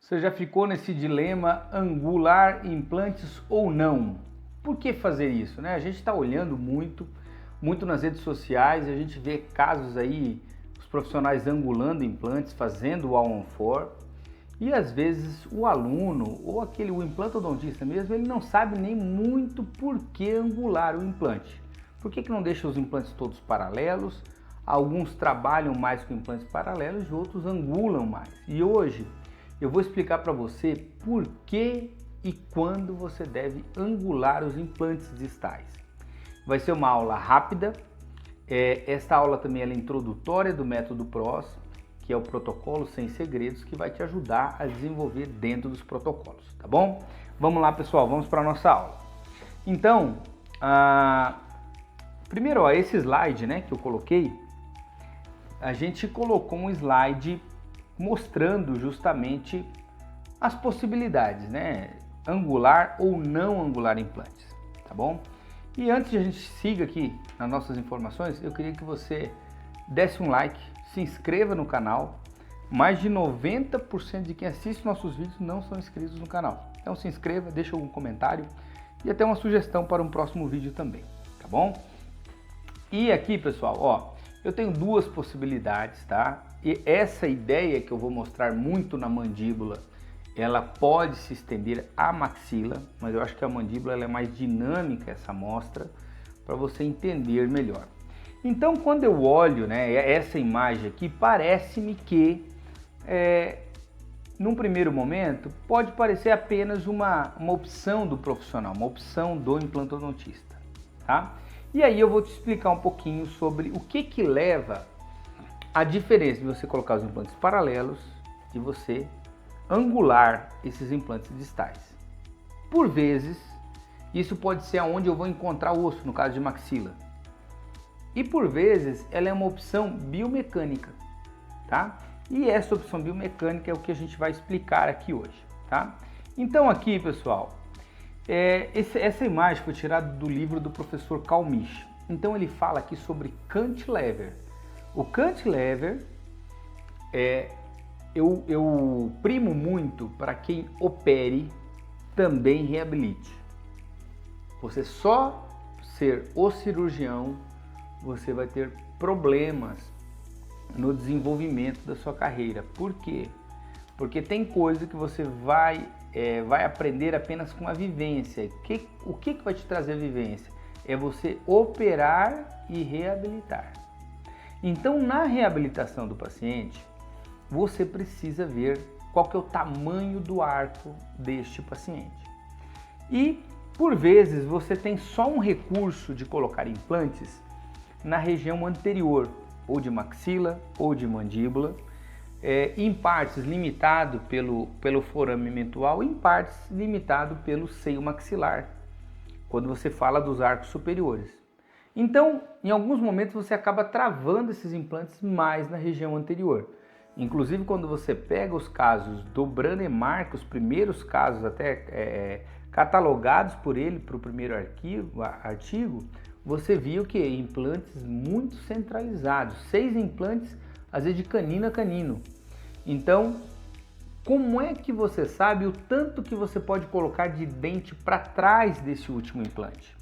Você já ficou nesse dilema angular implantes ou não? Por que fazer isso, né? A gente está olhando muito nas redes sociais, a gente vê casos aí, os profissionais angulando implantes, fazendo o all-on-4, e às vezes o aluno ou o implantodontista mesmo, ele não sabe nem muito por que angular o implante. Por que não deixa os implantes todos paralelos? Alguns trabalham mais com implantes paralelos e outros angulam mais. E hoje eu vou explicar para você por que e quando você deve angular os implantes distais. Vai ser uma aula rápida. Esta aula também é introdutória do método PROS, que é o protocolo sem segredos, que vai te ajudar a desenvolver dentro dos protocolos, tá bom? Vamos lá, pessoal, vamos para a nossa aula. Então, primeiro, esse slide, né, que eu coloquei, a gente colocou um slide mostrando justamente as possibilidades, né? Angular ou não angular implantes, tá bom? E antes de a gente siga aqui nas nossas informações, eu queria que você desse um like, se inscreva no canal. Mais de 90% de quem assiste nossos vídeos não são inscritos no canal. Então se inscreva, deixa algum comentário e até uma sugestão para um próximo vídeo também, tá bom? E aqui, pessoal, ó, eu tenho duas possibilidades, tá? E essa ideia que eu vou mostrar muito na mandíbula, ela pode se estender à maxila, mas eu acho que a mandíbula ela é mais dinâmica, essa amostra, para você entender melhor. Então, quando eu olho, né, essa imagem aqui, parece-me que, num primeiro momento, pode parecer apenas uma opção do profissional, uma opção do implantodontista, tá? E aí eu vou te explicar um pouquinho sobre o que leva a diferença de você colocar os implantes paralelos e você angular esses implantes distais. Por vezes, isso pode ser onde eu vou encontrar o osso, no caso de maxila. E por vezes, ela é uma opção biomecânica, tá? E essa opção biomecânica é o que a gente vai explicar aqui hoje, tá? Então aqui, pessoal, essa imagem foi tirada do livro do professor Kalmisch. Então ele fala aqui sobre cantilever. O cantilever eu primo muito para quem opere também reabilite. Você só ser o cirurgião, você vai ter problemas no desenvolvimento da sua carreira. Por quê? Porque tem coisa que você vai aprender apenas com a vivência. O que vai te trazer a vivência? É você operar e reabilitar. Então, na reabilitação do paciente, você precisa ver qual que é o tamanho do arco deste paciente. E, por vezes, você tem só um recurso de colocar implantes na região anterior, ou de maxila, ou de mandíbula, em partes limitado pelo forame mentual, em partes limitado pelo seio maxilar, quando você fala dos arcos superiores. Então, em alguns momentos você acaba travando esses implantes mais na região anterior. Inclusive, quando você pega os casos do Brånemark, os primeiros casos até catalogados por ele para o primeiro artigo, você viu que implantes muito centralizados, 6 implantes, às vezes de canino a canino. Então, como é que você sabe o tanto que você pode colocar de dente para trás desse último implante?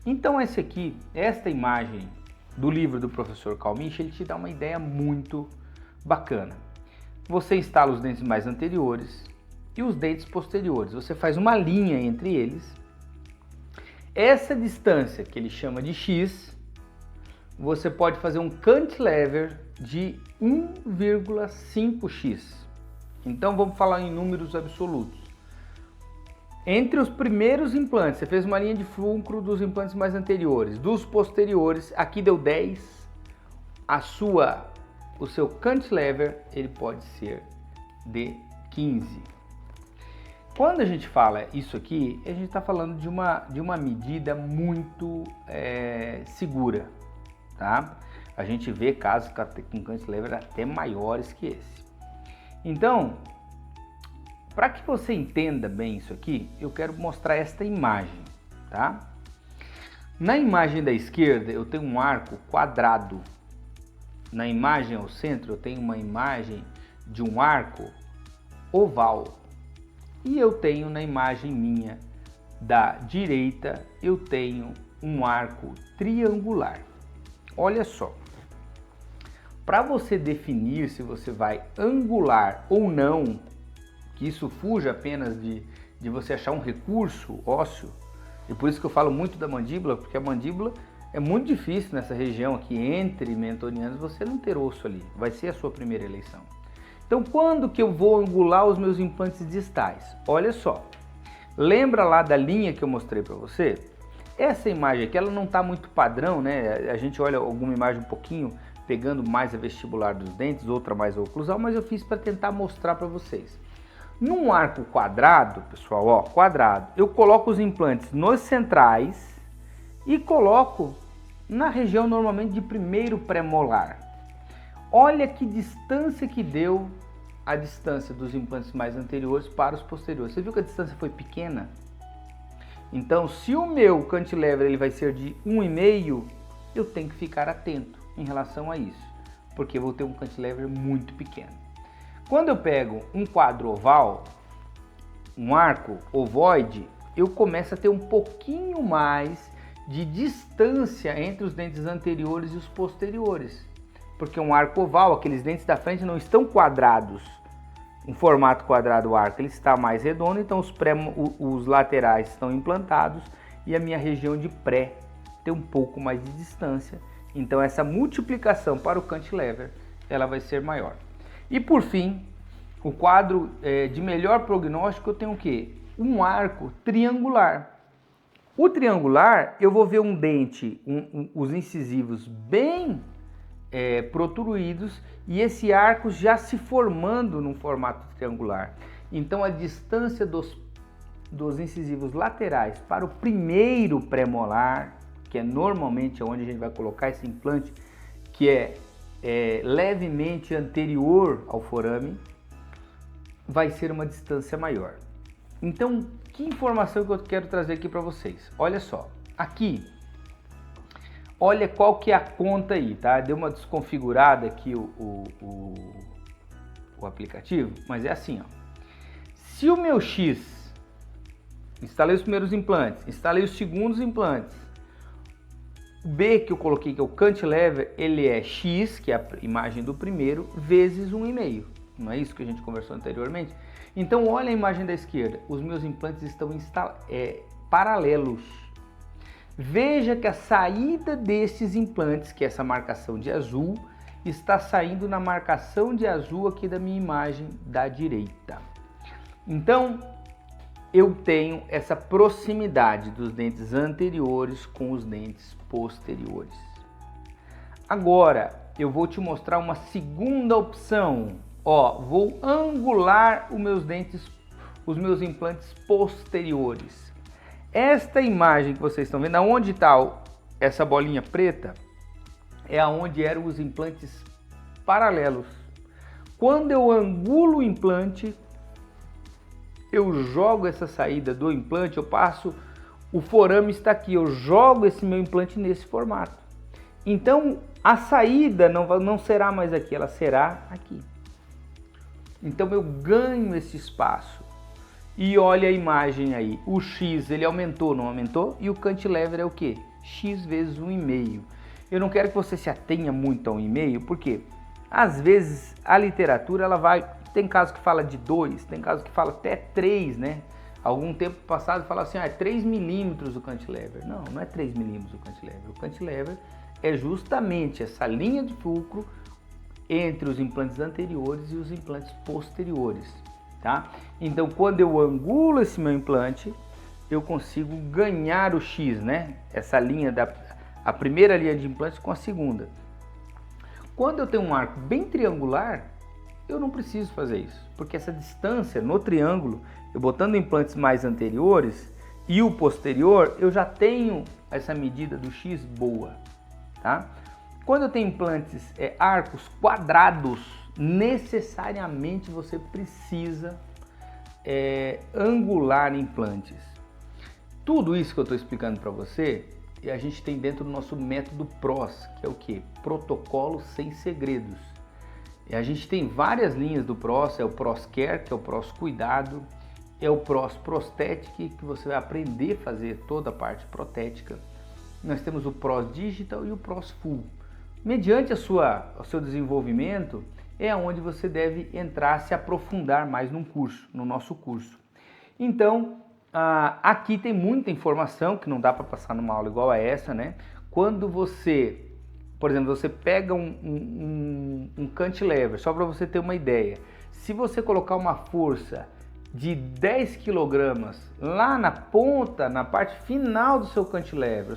Então esta imagem do livro do professor Kalmisch, ele te dá uma ideia muito bacana. Você instala os dentes mais anteriores e os dentes posteriores. Você faz uma linha entre eles. Essa distância, que ele chama de X, você pode fazer um cantilever de 1,5x. Então vamos falar em números absolutos. Entre os primeiros implantes, você fez uma linha de fulcro dos implantes mais anteriores, dos posteriores, aqui deu 10, o seu cantilever ele pode ser de 15. Quando a gente fala isso aqui, a gente está falando de uma medida muito segura, tá? A gente vê casos com cantilever até maiores que esse. Então, para que você entenda bem isso aqui, eu quero mostrar esta imagem, tá? Na imagem da esquerda, eu tenho um arco quadrado. Na imagem ao centro, eu tenho uma imagem de um arco oval. e eu tenho na imagem minha da direita, eu tenho um arco triangular. Olha só, para você definir se você vai angular ou não, que isso fuja apenas de você achar um recurso ósseo, e por isso que eu falo muito da mandíbula, porque a mandíbula é muito difícil nessa região aqui entre mentonianos você não ter osso ali, vai ser a sua primeira eleição. Então quando que eu vou angular os meus implantes distais? Olha só, lembra lá da linha que eu mostrei para você? Essa imagem aqui ela não está muito padrão, né? A gente olha alguma imagem um pouquinho pegando mais a vestibular dos dentes, outra mais a oclusal, mas eu fiz para tentar mostrar para vocês. Num arco quadrado, pessoal, ó, quadrado, eu coloco os implantes nos centrais e coloco na região normalmente de primeiro premolar. Olha que distância que deu a distância dos implantes mais anteriores para os posteriores. Você viu que a distância foi pequena? Então, se o meu cantilever ele vai ser de 1,5, eu tenho que ficar atento em relação a isso, porque eu vou ter um cantilever muito pequeno. Quando eu pego um quadro oval, um arco ovoide, eu começo a ter um pouquinho mais de distância entre os dentes anteriores e os posteriores, porque um arco oval, aqueles dentes da frente não estão quadrados, um formato quadrado o arco, ele está mais redondo, então os laterais estão implantados e a minha região de pré tem um pouco mais de distância, então essa multiplicação para o cantilever ela vai ser maior. E por fim, o quadro de melhor prognóstico eu tenho o quê? Um arco triangular. O triangular eu vou ver um dente, os incisivos bem protruídos e esse arco já se formando num formato triangular. Então a distância dos incisivos laterais para o primeiro premolar, que é normalmente onde a gente vai colocar esse implante, que é levemente anterior ao forame, vai ser uma distância maior. Então, que informação que eu quero trazer aqui para vocês? Olha só, aqui, olha qual que é a conta aí, tá? Deu uma desconfigurada aqui o aplicativo, mas é assim, ó. Se o meu X, instalei os primeiros implantes, instalei os segundos implantes, o B que eu coloquei, que é o cantilever, ele é X, que é a imagem do primeiro, vezes 1,5. Não é isso que a gente conversou anteriormente? Então, olha a imagem da esquerda. Os meus implantes estão paralelos. Veja que a saída destes implantes, que é essa marcação de azul, está saindo na marcação de azul aqui da minha imagem da direita. Então, eu tenho essa proximidade dos dentes anteriores com os dentes posteriores. Agora, eu vou te mostrar uma segunda opção. Ó, vou angular os meus implantes posteriores. Esta imagem que vocês estão vendo, aonde está essa bolinha preta, é aonde eram os implantes paralelos. Quando eu angulo o implante, eu jogo essa saída do implante, eu passo, o forame está aqui, eu jogo esse meu implante nesse formato. Então, a saída não será mais aqui, ela será aqui. Então, eu ganho esse espaço. E olha a imagem aí, o X ele aumentou, não aumentou? E o cantilever é o quê? X vezes 1,5. Eu não quero que você se atenha muito ao 1,5, porque às vezes a literatura ela tem caso que fala de 2, tem caso que fala até 3, né? Algum tempo passado fala assim, é 3 milímetros o cantilever. Não, não é 3 milímetros o cantilever. O cantilever é justamente essa linha de fulcro entre os implantes anteriores e os implantes posteriores, tá? Então, quando eu angulo esse meu implante, eu consigo ganhar o X, né? Essa linha a primeira linha de implantes com a segunda. Quando eu tenho um arco bem triangular, eu não preciso fazer isso, porque essa distância no triângulo, eu botando implantes mais anteriores e o posterior, eu já tenho essa medida do X boa, tá? Quando eu tenho implantes, arcos quadrados, necessariamente você precisa angular implantes. Tudo isso que eu estou explicando para você, a gente tem dentro do nosso método PROS, que é o que? Protocolo sem segredos. E a gente tem várias linhas do PROS, é o PROS Care, que é o PROS Cuidado, é o PROS Prosthetic, que você vai aprender a fazer toda a parte protética. Nós temos o PROS Digital e o PROS Full. Mediante o seu desenvolvimento, é onde você deve entrar, se aprofundar mais no nosso curso. Então, aqui tem muita informação que não dá para passar numa aula igual a essa, né? Quando você, por exemplo, você pega um cantilever, só para você ter uma ideia, se você colocar uma força de 10 kg lá na ponta, na parte final do seu cantilever,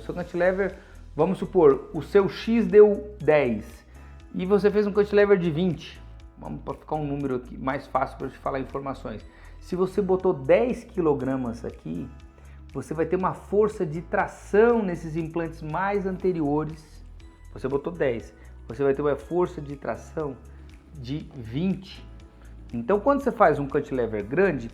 vamos supor, o seu X deu 10 e você fez um cantilever de 20, vamos para ficar um número aqui mais fácil para eu te falar informações. Se você botou 10 kg aqui, você vai ter uma força de tração nesses implantes mais anteriores. Você botou 10, você vai ter uma força de tração de 20. Então, quando você faz um cantilever grande,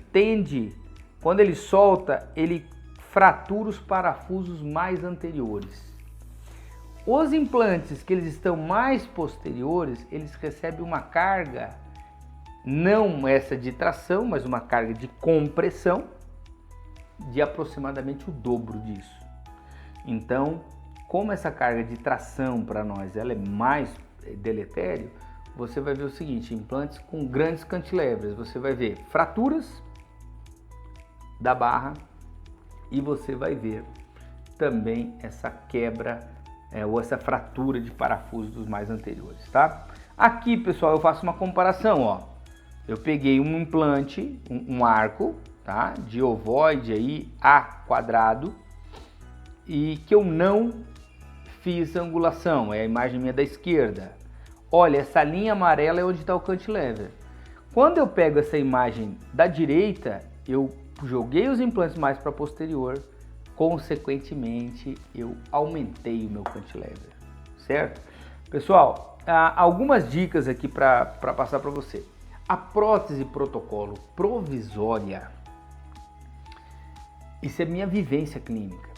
quando ele solta, ele fratura os parafusos mais anteriores. Os implantes que eles estão mais posteriores, eles recebem uma carga, não essa de tração, mas uma carga de compressão de aproximadamente o dobro disso. Então, como essa carga de tração para nós ela é mais deletério, você vai ver o seguinte, implantes com grandes cantilevers, você vai ver fraturas da barra e você vai ver também essa quebra ou essa fratura de parafuso dos mais anteriores, tá? Aqui, pessoal, eu faço uma comparação, ó. Eu peguei um implante, um arco, tá? De ovoide aí A quadrado e que eu não fiz angulação, é a imagem minha da esquerda. Olha, essa linha amarela é onde está o cantilever. Quando eu pego essa imagem da direita, eu joguei os implantes mais para posterior, consequentemente eu aumentei o meu cantilever, certo? Pessoal, algumas dicas aqui para passar para você. A prótese protocolo provisória, isso é minha vivência clínica.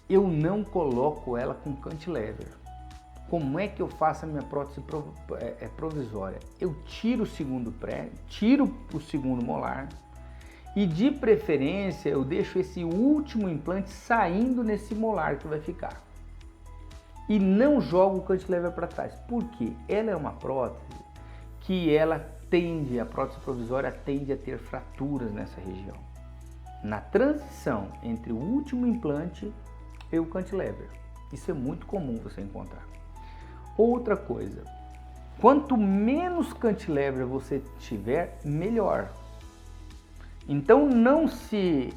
Eu não coloco ela com cantilever. Como é que eu faço a minha prótese provisória? Eu tiro o segundo tiro o segundo molar e de preferência eu deixo esse último implante saindo nesse molar que vai ficar. E não jogo o cantilever para trás. Por quê? Ela é uma prótese que a prótese provisória tende a ter fraturas nessa região. Na transição entre o último implante e o cantilever. Isso é muito comum você encontrar. Outra coisa, quanto menos cantilever você tiver, melhor. Então não se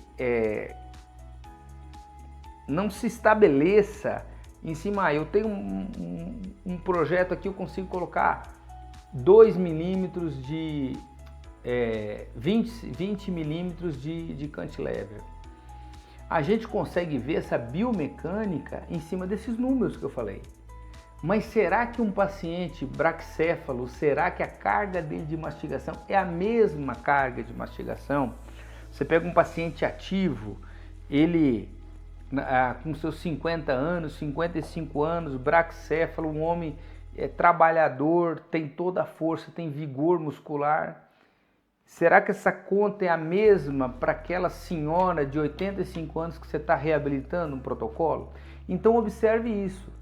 estabeleça em cima, eu tenho um projeto aqui, eu consigo colocar 2 milímetros de 20 milímetros de cantilever. A gente consegue ver essa biomecânica em cima desses números que eu falei. Mas será que um paciente braxéfalo, será que a carga dele de mastigação é a mesma carga de mastigação? Você pega um paciente ativo, ele com seus 50 anos, 55 anos, braxéfalo, um homem trabalhador, tem toda a força, tem vigor muscular. Será que essa conta é a mesma para aquela senhora de 85 anos que você está reabilitando no protocolo? Então observe isso.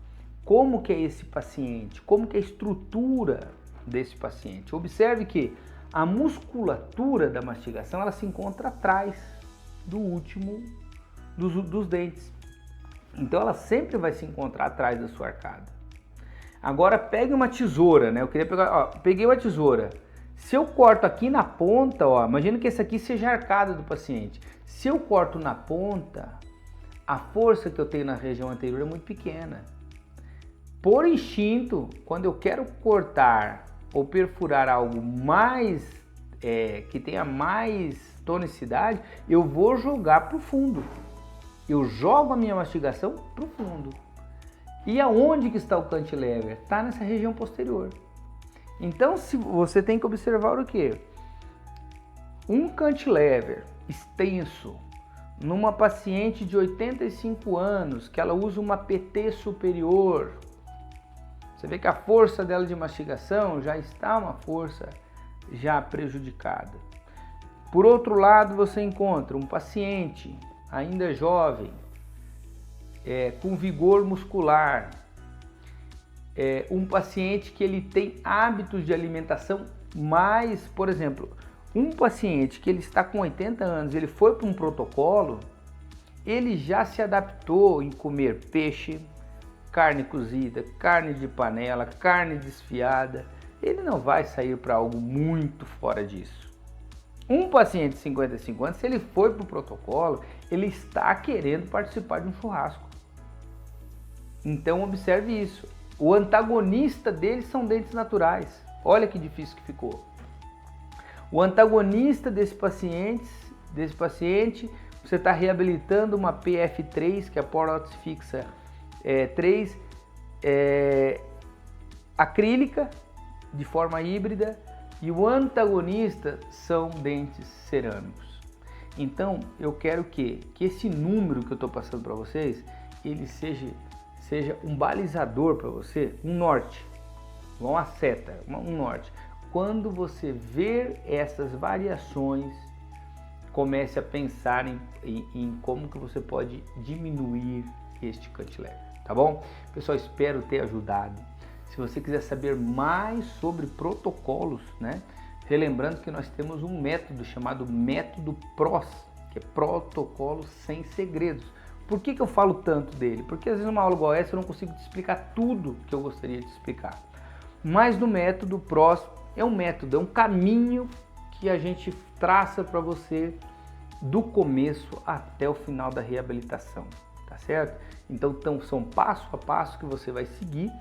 Como que é esse paciente? Como que é a estrutura desse paciente? Observe que a musculatura da mastigação ela se encontra atrás do último dos dentes. Então ela sempre vai se encontrar atrás da sua arcada. Agora pegue uma tesoura, né? Eu queria pegar, peguei uma tesoura. Se eu corto aqui na ponta, imagina que essa aqui seja a arcada do paciente. Se eu corto na ponta, a força que eu tenho na região anterior é muito pequena. Por instinto, quando eu quero cortar ou perfurar algo mais, que tenha mais tonicidade, eu vou jogar para o fundo. Eu jogo a minha mastigação para o fundo. E aonde que está o cantilever? Está nessa região posterior. Então, se você tem que observar o quê? Um cantilever extenso numa paciente de 85 anos, que ela usa uma PT superior, você vê que a força dela de mastigação já está uma força já prejudicada. Por outro lado, você encontra um paciente ainda jovem, com vigor muscular, um paciente que ele tem hábitos de alimentação mais, por exemplo, um paciente que ele está com 80 anos, ele foi para um protocolo, ele já se adaptou em comer peixe, carne cozida, carne de panela, carne desfiada, ele não vai sair para algo muito fora disso. Um paciente de 55 anos, se ele foi para o protocolo, ele está querendo participar de um churrasco. Então observe isso. O antagonista deles são dentes naturais. Olha que difícil que ficou. O antagonista desse paciente, você está reabilitando uma PF3, que é a prótese fixa 3, acrílica, de forma híbrida, e o antagonista são dentes cerâmicos. Então eu quero que esse número que eu estou passando para vocês, ele seja um balizador para você, um norte, uma seta, um norte. Quando você ver essas variações, comece a pensar em como que você pode diminuir este cantilever, tá bom? Pessoal, espero ter ajudado. Se você quiser saber mais sobre protocolos, né? Relembrando que nós temos um método chamado método PROS, que é protocolo sem segredos. Por que eu falo tanto dele? Porque às vezes numa aula igual essa eu não consigo te explicar tudo que eu gostaria de explicar. Mas no método PROS é um método, é um caminho que a gente traça para você do começo até o final da reabilitação, tá certo? Então são passo a passo que você vai seguir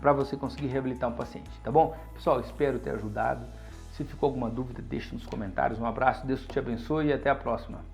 para você conseguir reabilitar um paciente, tá bom? Pessoal, espero ter ajudado. Se ficou alguma dúvida, deixe nos comentários. Um abraço, Deus te abençoe e até a próxima.